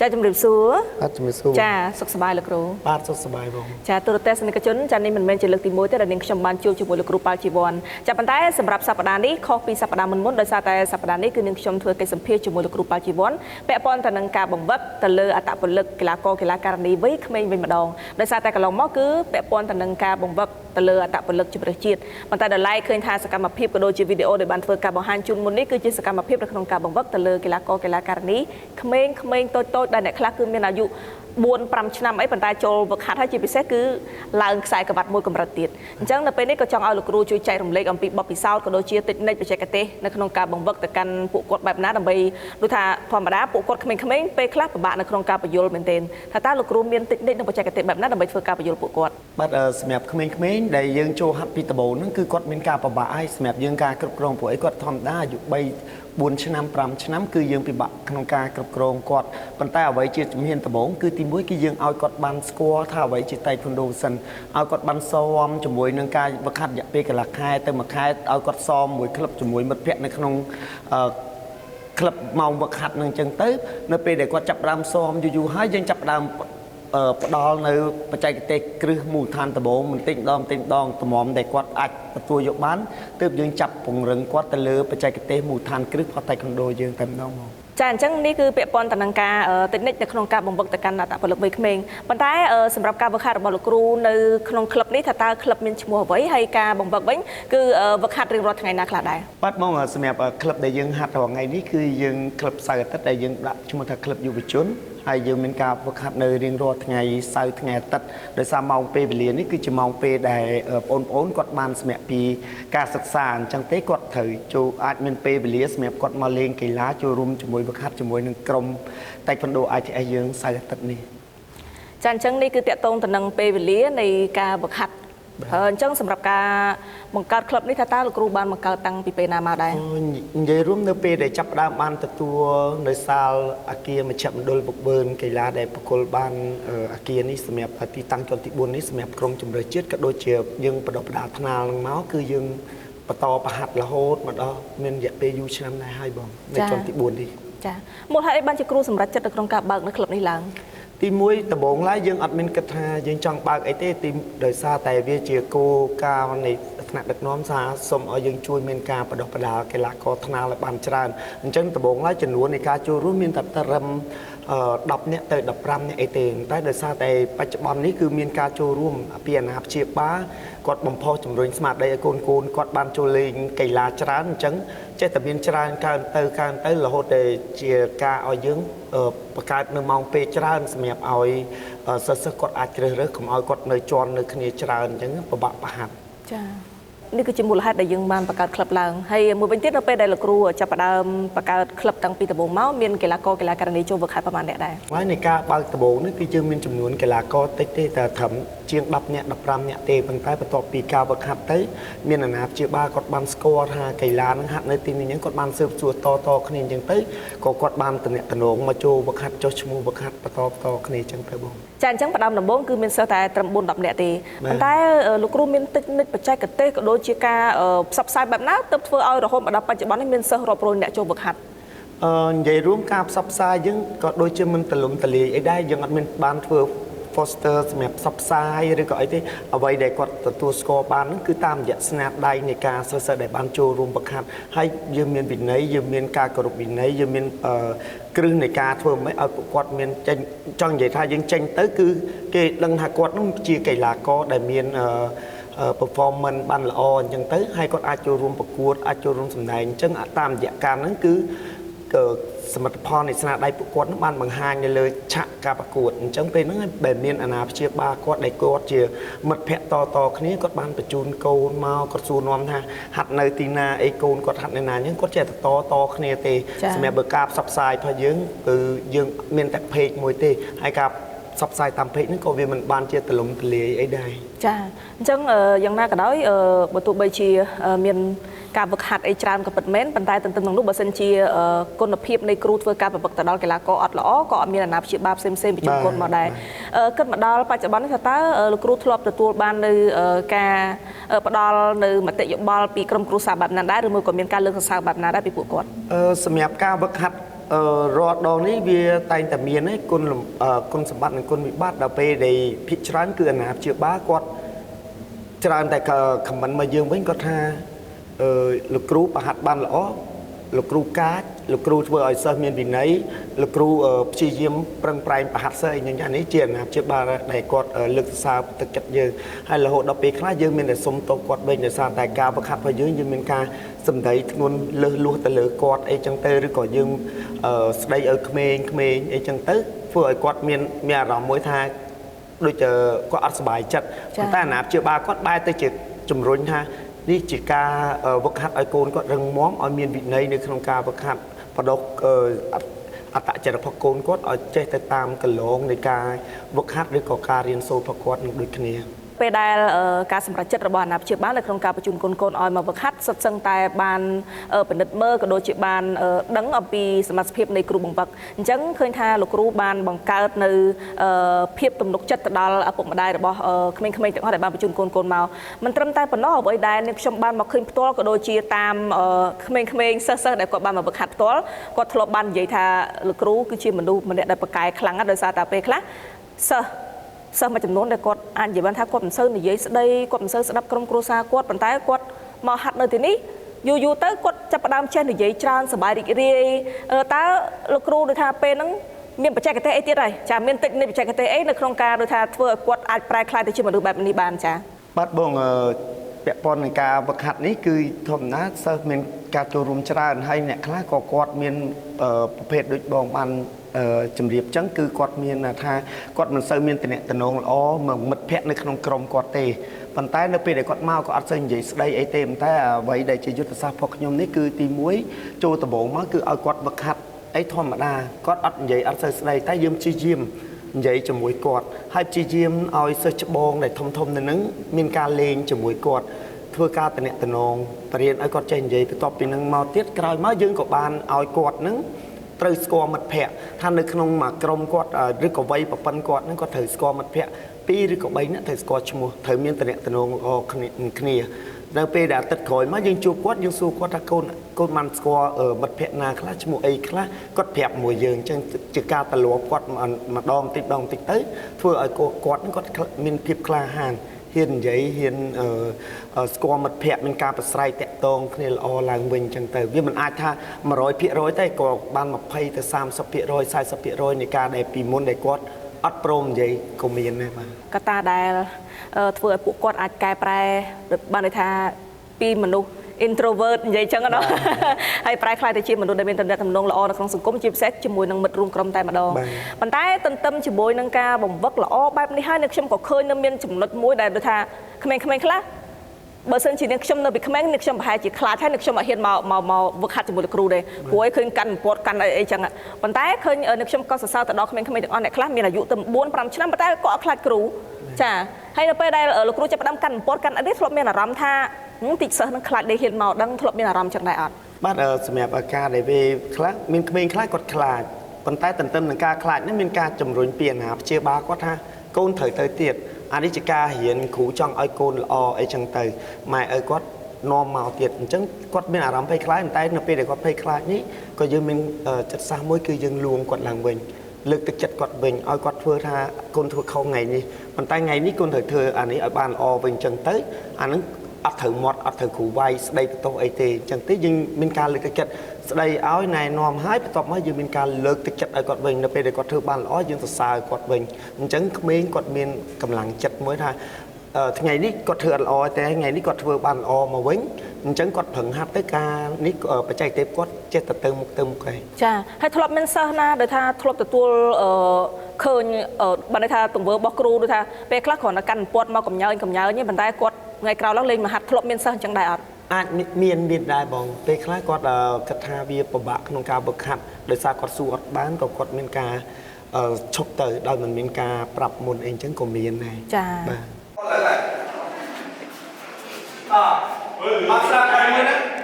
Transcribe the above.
ចាជំរាបសួរបាទជំរាបសួរចាសុខសប្បាយលោកគ្រូបាទសុខសប្បាយបងចាទូរទស្សនិកជនចានេះមិនមែនជាលើកទី1ទេដែលនាងខ្ញុំបានជួបជាមួយលោកគ្រូប៉ាល់ជីវ័នចាប៉ុន្តែសម្រាប់សប្តាហ៍នេះខុសពីសប្តាហ៍មុនដោយសារតែសប្តាហ៍នេះគឺនាងខ្ញុំធ្វើកិច្ចសម្ភាសជាមួយលោកគ្រូប៉ាល់ជីវ័នពាក់ព័ន្ធទៅនឹងការបង្វឹកទៅលើអត្តពលិកកីឡាករកីឡាការិនីវ័យក្មេងវិញម្ដងដោយសារតែកន្លងមកគឺពាក់ព័ន្ធទៅនឹងការបង្វឹកទៅលើអត្តពលិកជម្រើសជាតិប៉ុន្តែដល់ឡែកឃើញថាសកម្មភាពក៏ដូចជាវីដេអូដែលបានធ្វើការបង្ហាញជូនមុននេះគឺជាសកម្មភាពនៅក្នុងការបង្វឹកទៅលើកីឡាករកីឡាការិនីក្មេងៗតូចៗដែលអ្នកខ្លះគឺមានអាយុ4-5 ឆ្នាំអីប៉ុន្តែចូលវឹកហាត់ហើយជាពិសេសគឺឡើងខ្សែក្បាត់មួយកម្រិតទៀតអញ្ចឹងនៅពេលនេះក៏ចង់ឲ្យលោកគ្រូជួយចែករំលែកអំពីបទពិសោធន៍ក៏ដូចជាតិចនិចបច្ចេកទេសនៅក្នុងការបង្វឹកទៅកាន់ពួកគាត់បែបណាដើម្បីដូចថាធម្មតាពួកគាត់ក្មេងៗពេលខ្លះពិបាកនៅក្នុងការបញ្យល់មែនទែនថាតើលោកគ្រូមានតិចនិចនិងបច្ចេកទេសបែបណាដើម្បីធ្វើការបញ្យល់ពួកគាត់បាទសម្រាប់ក្មេងៗដែលយើងចូលហាត់ពីដំបូងហ្នឹងគឺគាត់មានការពិបាកហើយសម្រាប់យើងការគ្រប់គ្រងពួកអីគាត់ធម្មតាអាយុ3-4 ឆ្នាំ5ឆ្នាំគឺយើងពិបាកក្នុងការគ្រប់គ្រងគាត់ប៉ុន្តែអ្វីជាជំហានដំបូងគឺទី1គឺយើងឲ្យគាត់បានស្គាល់ថាអ្វីជាតៃក្វាន់ដូសិនឲ្យគាត់បានសមជាមួយនឹងការវឹកហាត់រយៈពេលកន្លះខែទៅមួយខែឲ្យគាត់សមមួយក្លឹបជាមួយមិត្តភ័ក្តិនៅក្នុងក្លឹបម៉ោងវឹកហាត់នឹងអញ្ចឹងទៅនៅពេលដែលគាត់ចាប់ផ្ដើមសមយូរៗហើយយើងចាប់ផ្ដើមផ្ដល់នៅបច្ចេកទេសគ្រឹះមូលដ្ឋានដំបូងបន្តិចម្ដងតម្រាំដែលគាត់អាចទទួលយកបានទើបយើងចាប់ពង្រឹងគាត់ទៅលើបច្ចេកទេសមូលដ្ឋានគ្រឹះផតតៃក្វាន់ដូយើងតែម្ដងមកចាអញ្ចឹងនេះគឺពាក់ព័ន្ធទៅនឹងការតិចនិចនៅក្នុងការបង្វឹកទៅកាន់អត្តពលិកវ័យក្មេងប៉ុន្តែសម្រាប់ការវឹកហាត់របស់លោកគ្រូនៅក្នុងក្លឹបនេះថាតើក្លឹបមានឈ្មោះអ្វីហើយការបង្វឹកវិញគឺវឹកហាត់រៀងរាល់ថ្ងៃណាខ្លះដែរបាទមកសម្រាប់ក្លឹបដែលយើងហាត់រាល់ថ្ងៃនេះគឺយើងក្លឹបសៅរ៍អាទិត្យដែលយើងដាក់ឈ្មោះថាក្លឹបយុវជនហើយយើងមានការវឹកហាត់នៅរៀងរាល់ថ្ងៃសៅរ៍ថ្ងៃអាទិត្យដោយសារម៉ោងពេលវេលានេះគឺជាម៉ោងពេលដែលបងប្អូនគាត់បានសម្រាប់ពីការសិក្សាអញ្ចឹងទេគាត់ត្រូវចូលអាចមានពេលវេលាសម្រាប់គាត់មកលេងកីឡាចូលរួមជាមួយវឹកហាត់ជាមួយនឹងក្រុមតៃក្វាន់ដូ ITS យើងសៅរ៍អាទិត្យនេះចាអញ្ចឹងនេះគឺតកតងទៅនឹងពេលវេលានៃការវឹកហាត់អញ្ចឹងសម្រាប់ការបង្កើតក្លឹបនេះថាតើលោកគ្រូបានបង្កើតតាំងពីពេលណាមកដែរនិយាយរួមនៅពេលដែលចាប់ផ្ដើមបានទទួលនៅសាលអគារមជ្ឈមណ្ឌលពុកបឺនកីឡាដែលប្រគល់បានអគារនេះសម្រាប់ទីតាំងជាន់ទី4នេះសម្រាប់ក្រុមជម្រើសជាតិក៏ដូចជាយើងបដិបដាថ្នាលនឹងមកគឺយើងបន្តប្រហាត់រហូតមកដល់មានរយៈពេលយូរឆ្នាំដែរហើយបងនៅជាន់ទី4នេះចាមូលហេតុអីបានជាគ្រូសម្រាប់ចិត្តនៅក្នុងការបើកនៅក្លឹបនេះឡើងទី1ដំបូងឡើយយើងអត់មានគិតថាយើងចង់បើកអីទេទីដោយសារតែវាជាគោលការណ៍នៃថ្នាក់ដឹកនាំសារសូមឲ្យយើងជួយមានការបដិបដាកីឡាករថ្នាលឲ្យបានច្រើនអញ្ចឹងដំបូងឡើយចំនួននៃការចូលរួមមានតែត្រឹម10នាក់ទៅ15នាក់អីទេតែដោយសារតែបច្ចុប្បន្ននេះគឺមានការចូលរួមពីអាណាព្យាបាលគាត់បំផុសជំរុញស្មារតីឲ្យកូនគាត់បានចូលលេងកីឡាច្រើនអញ្ចឹងចេះតែមានច្រើនកើនទៅរហូតតែជាការឲ្យយើងបង្កើតនៅម៉ោងពេលច្រើនសម្រាប់ឲ្យសិស្សគាត់អាចជ្រើសរើសកុំឲ្យគាត់នៅជាន់នៅគ្នាច្រើនអញ្ចឹងពិបាកប្រហាត់ចានេះគឺជាមូលហេតុដែលយើងបានបង្កើតក្លឹបឡើងហើយមួយវិញទៀតនៅពេលដែលលោកគ្រូចាប់ផ្ដើមបង្កើតក្លឹបតាំងពីដំបូងមកមានកីឡាករកីឡាការិនីចូលវឹកហាត់ប្រហែលអ្នកដែរហើយនៃការបើកដំបូងនេះគឺយើងមានចំនួនកីឡាករតិចទេតែត្រឹមជាង10នាក់15នាក់ទេប៉ុន្តែបន្ទាប់ពីការវឹកហាត់ទៅមានអាណាព្យាបាលគាត់បានស្គាល់ថាកីឡានឹងហាត់នៅទីនេះអញ្ចឹងគាត់បានស៊ើបសួរតគ្នាអញ្ចឹងទៅក៏គាត់បានតំណងមកចូលវឹកហាត់ចុះឈ្មោះវឹកហាត់បន្តគ្នាអញ្ចឹងទៅបងចាអញ្ចឹងផ្ដើមដំបូងគឺមានសិស្សតែត្រឹម4-10នាក់ទេប៉ុន្តែលោកគ្រូមានតិចនិចបច្ចេកទេសក៏ដូចជាការផ្សព្វផ្សាយបែបណាទើបធ្វើឲ្យរហូតមកដល់បច្ចុប្បន្ននេះមានសិស្សរាប់រយនាក់ចូលវឹកហាត់និយាយរួមការផ្សព្វផ្សាយយើងក៏ដូចជាមិនទលំទលាយអីដែរយើងអត់មានបានធ្វើ foster សម្រាប់ផ្សព្វផ្សាយឬក៏អីទេអ្វីដែលគាត់ទទួលស្គាល់បានគឺតាមរយៈស្នាដៃនៃការសិស្សដែលបានចូលរួមវឹកហាត់ហើយយើងមានវិន័យយើងមានការគោរពវិន័យយើងមានគ្រឹះនៃការធ្វើម៉េចឲ្យពួកគាត់មានចេញចង់និយាយថាយើងចេញទៅគឺគេដឹងថាគាត់នោះជាកីឡាករដែលមានperformance បានល្អអញ្ចឹងទៅហើយគាត់អាចចូលរួមប្រកួតអាចចូលរួមសម្ដែងអញ្ចឹងតាមរយៈការហ្នឹងគឺសមិទ្ធផលនៃស្នាដៃពួកគាត់នឹងបានបង្ហាញនៅលើឆាកការប្រកួតអញ្ចឹងពេលហ្នឹងដែលមានអាណាព្យាបាលគាត់ដែលគាត់ជាមិត្តភ័ក្តិតគ្នាគាត់បានបញ្ជូនកូនមកគាត់សួរនាំថាហាត់នៅទីណាអីកូនគាត់ហាត់នៅណាអញ្ចឹងគាត់ចេះតែតគ្នាទេសម្រាប់បើការផ្សព្វផ្សាយរបស់យើងគឺយើងមានតែเพจមួយទេហើយការផ្សព្វផ្សាយតាមเพจហ្នឹងក៏វាមិនបានជាទលំទលាយអីដែរចាអញ្ចឹងយ៉ាងណាក៏ដោយបើទោះបីជាមានការវឹកហាត់អីច្រើនក៏ពិតមែនប៉ុន្តែទន្ទឹមនឹងនោះបើសិនជាគុណភាពនៃគ្រូធ្វើការប្រវឹកទៅដល់កីឡាករអត់ល្អក៏អត់មានអាណាព្យាបាលផ្សេងៗបញ្ជូនគាត់មកដែរគិតមកដល់បច្ចុប្បន្ននេះថាតើលោកគ្រូធ្លាប់ទទួលបាននៅការផ្ដល់នៅមតិយោបល់ពីក្រុមគ្រូសាស្ត្របែបណាដែរឬមួយក៏មានការលើកសរសើរបែបណាដែរពីពួកគាត់សម្រាប់ការវឹកហាត់ រត់ដងនេះវាតែងតែមានឯគុណសម្បត្តិនិងគុណវិបត្តិដល់ពេលដែលភិកច្រើនគឺអាណាព្យាបាលគាត់ច្រើនតែខមមិនមកយើងវិញគាត់ថាលោកគ្រូប្រហាត់បានល្អលោកគ្រូកាចលោកគ្រូធ្វើឲ្យសិស្សមានវិន័យលោកគ្រូព្យាយាមប្រឹងប្រែងប្រហាត់សិស្សអីយ៉ាងនេះជាអាណាព្យាបាលដែលគាត់លើកសរសើរទឹកចិត្តយើងហើយរហូតដល់ពេលខ្លះយើងមានតែសុំទោសគាត់វិញដោយសារតែការប្រខាត់របស់យើងមានការសម្ដីធ្ងន់លើសលួសទៅលើគាត់អីចឹងទៅឬក៏យើងស្ដីឲ្យក្មេងអីចឹងទៅធ្វើឲ្យគាត់មានអារម្មណ៍មួយថាដូចគាត់អត់សុបាយចិត្តប៉ុន្តែអាណាព្យាបាលគាត់បែរទៅជាជំរុញថានេះជាការវឹកហាត់ឲ្យកូនគាត់រឹងមាំឲ្យមានវិន័យនៅក្នុងការវឹកហាត់បដិអត្តចរិតរបស់កូនគាត់ឲ្យចេះទៅតាមកលងនៃការវឹកហាត់ឬក៏ការរៀនសូត្ររបស់គាត់នឹងដូចគ្នាពេលដែលការសម្រេចចិត្តរបស់អាណាព្យាបាលនៅក្នុងការប្រជុំកូនឲ្យមកវឹកហាត់សុទ្ធសឹងតែបានពិនិត្យមើលក៏ដូចជាបានដឹងអំពីសមត្ថភាពនៃគ្រូបង្វឹកអញ្ចឹងឃើញថាលោកគ្រូបានបង្កើតនៅភាពទំនុកចិត្តទៅដល់ឪពុកម្ដាយរបស់ក្មេងៗទាំងអស់ដែលបានប្រជុំកូនមកមិនត្រឹមតែប៉ុណ្ណោះអ្វីដែលនាងខ្ញុំបានមកឃើញផ្ទាល់ក៏ដូចជាតាមក្មេងៗសិស្សដែលគាត់បានមកវឹកហាត់ផ្ទាល់គាត់ធ្លាប់បាននិយាយថាលោកគ្រូគឺជាមនុស្សម្នាក់ដែលប្រកែកខ្លាំងណាស់ដោយសារតែពេលខ្លះសិស្សមួយចំនួនដែលគាត់អាចនិយាយបានថាគាត់មិនសូវនិយាយស្ដីគាត់មិនសូវស្ដាប់ក្រុមគ្រួសារគាត់ប៉ុន្តែគាត់មកហាត់នៅទីនេះយូរទៅគាត់ចាប់ផ្ដើមចេះនិយាយច្រើនសប្បាយរីករាយតើលោកគ្រូដូចថាពេលហ្នឹងមានបច្ចេកទេសអីទៀតហើយចាមានតិចនៃបច្ចេកទេសអីនៅក្នុងការដូចថាធ្វើឲ្យគាត់អាចប្រែក្លាយទៅជាមនុស្សបែបនេះបានចាបាទបងពាក់ព័ន្ធនឹងការវឹកហាត់នេះគឺធម្មតាសិស្សមានការចូលរួមច្រើនហើយអ្នកខ្លះក៏គាត់មានប្រភេទដូចបងបានជំរាបចឹងគឺគាត់មានថាគាត់មិនសូវមានតំណែងល្អមកមិត្តភ័ក្តិនៅក្នុងក្រុមគាត់ទេប៉ុន្តែនៅពេលដែលគាត់មកក៏អត់សូវនិយាយស្ដីអីទេប៉ុន្តែអ្វីដែលជាយុទ្ធសាស្ត្ររបស់ខ្ញុំនេះគឺទី1ចូលដំបូងមកគឺឲ្យគាត់វឹកហាត់អីធម្មតាគាត់អត់និយាយអត់សូវស្ដីតែយើងព្យាយាមនិយាយជាមួយគាត់ហើយព្យាយាមឲ្យសិស្សច្បងដែលធំនៅនឹងមានការលេងជាមួយគាត់ធ្វើការតំណែងបរៀនឲ្យគាត់ចេះនិយាយបន្ទាប់ពីនឹងមកទៀតក្រោយមកយើងក៏បានឲ្យគាត់នឹងត្រូវស្គាល់មិត្តភ័ក្តិថានៅក្នុងមួយក្រុមគាត់ឬក៏វ័យប្រពន្ធគាត់នឹងគាត់ត្រូវស្គាល់មិត្តភ័ក្តិ2ឬក៏3នាក់ត្រូវស្គាល់ឈ្មោះត្រូវមានតំណែងល្អគ្នានៅពេលដែលអាទិត្យក្រោយមកយើងជួបគាត់យើងសួរគាត់ថាកូនបានស្គាល់មិត្តភ័ក្តិណាខ្លះឈ្មោះអីខ្លះគាត់ប្រាប់មួយយើងអញ្ចឹងជាការតលាប់គាត់ម្ដងបន្តិចទៅធ្វើឲ្យគាត់នឹងគាត់មានភាពក្លាហានហ៊ាននិយាយហ៊ានស្គាល់មិត្តភ័ក្តិមានការប្រស្រ័យតាក់ទងគ្នាល្អឡើងវិញអញ្ចឹងទៅវាមិនអាចថា 100% ទេក៏បាន20ទៅ30% 40% នៃការដែលពីមុនដែលគាត់អត់ព្រមនិយាយក៏មានដែរបាទកត្តាដែលធ្វើឲ្យពួកគាត់អាចកែប្រែបានន័យថាពីមនុស្ស introvert និយាយចឹងណាហើយប្រែក្លាយទៅជាមនុស្សដែលមានទំនាក់ទំនងល្អនៅក្នុងសង្គមជាពិសេសជាមួយនឹងមិត្តរួមក្រុមតែម្ដងប៉ុន្តែទន្ទឹមជាមួយនឹងការបង្វឹកល្អបែបនេះហើយខ្ញុំក៏ឃើញនៅមានចំណុចមួយដែលដូចថាក្មេងៗខ្លះបើសិនជានាងខ្ញុំនៅពីក្មេងនាងខ្ញុំប្រហែលជាខ្លាចហើយនាងខ្ញុំអត់ហ៊ានមកវឹកហាត់ជាមួយលោកគ្រូទេព្រោះឲ្យឃើញកាន់ពតកាន់អីចឹងប៉ុន្តែឃើញនាងខ្ញុំក៏សរសើរទៅដល់ក្មេងៗទាំងអស់អ្នកខ្លះមានអាយុទៅ4-5 ឆ្នាំប៉ុន្តែក៏អត់ខ្លាចគ្រូចាហើយនៅពេលដែលលោកគ្រូចាប់ផ្ដើមកាន់ពតកាន់អីនេះធ្លាប់មានអារម្មណ៍ថាតិចសិស្សនឹងខ្លាចដែលហ៊ានមកដឹងធ្លាប់មានអារម្មណ៍ចឹងដែរអត់បាទសម្រាប់អាការដែលវាខ្លះមានក្មេងខ្លះគាត់ខ្លាចប៉ុន្តែទន្ទឹមនឹងការខ្លាចនេះមានការជំរុញពីអាណាព្យាបាលគាត់ថាកូនត្រូវទៅទៀតអានេះជាការរៀនគ្រូចង់ឲ្យកូនល្អអីចឹងទៅម៉ែឪគាត់នាំមកទៀតអញ្ចឹងគាត់មានអារម្មណ៍ភ័យខ្លាចតែនៅពេលដែលគាត់ភ័យខ្លាចនេះក៏យើងមានចិត្តសាស្ត្រមួយគឺយើងលួងគាត់ឡើងវិញលើកទឹកចិត្តគាត់វិញឲ្យគាត់ធ្វើថាកូនធ្វើខុសថ្ងៃនេះប៉ុន្តែថ្ងៃនេះកូនត្រូវធ្វើអានេះឲ្យបានល្អវិញអញ្ចឹងទៅអានឹងអត់ត្រូវមាត់អត់ត្រូវគ្រូវាយស្ដីបន្ទោសអីទេអញ្ចឹងទេយើងមានការលើកទឹកចិត្តស្ដីឲ្យណែនាំឲ្យបន្ទាប់មកយើងមានការលើកទឹកចិត្តឲ្យគាត់វិញនៅពេលដែលគាត់ធ្វើបានល្អយើងសរសើរគាត់វិញអញ្ចឹងក្មេងគាត់មានកម្លាំងចិត្តមួយថាថ្ងៃនេះគាត់ធ្វើអត់ល្អតែថ្ងៃនេះគាត់ធ្វើបានល្អមកវិញអញ្ចឹងគាត់ប្រឹងហាត់ទៅការនេះបច្ចេកទេសគាត់ចេះទៅមុខឯងចាហើយធ្លាប់មានសិស្សណាដែលថាធ្លាប់ទទួលឃើញបានន័យថាទង្វើរបស់គ្រូដូចថាពេលខ្លះគ្រាន់តែកាន់ពត់មកកំញើញទេប៉ុន្តែគាត់ថ្ងៃក្រោយឡើងលេងមកហាត់ធ្លាប់មានសិស្សអញ្ចឹងដែរអត់អាចមានដែរបងពេលខ្លះគាត់គិតថាវាពិបាកក្នុងការវឹកហាត់ដោយសារគាត់សួរអត់បានក៏គាត់មានការឈប់ទៅដោយមិនមានការប្រាប់មុនអីអញ្ចឹងក៏មានដែរចាបាទអត់ស្ដាប់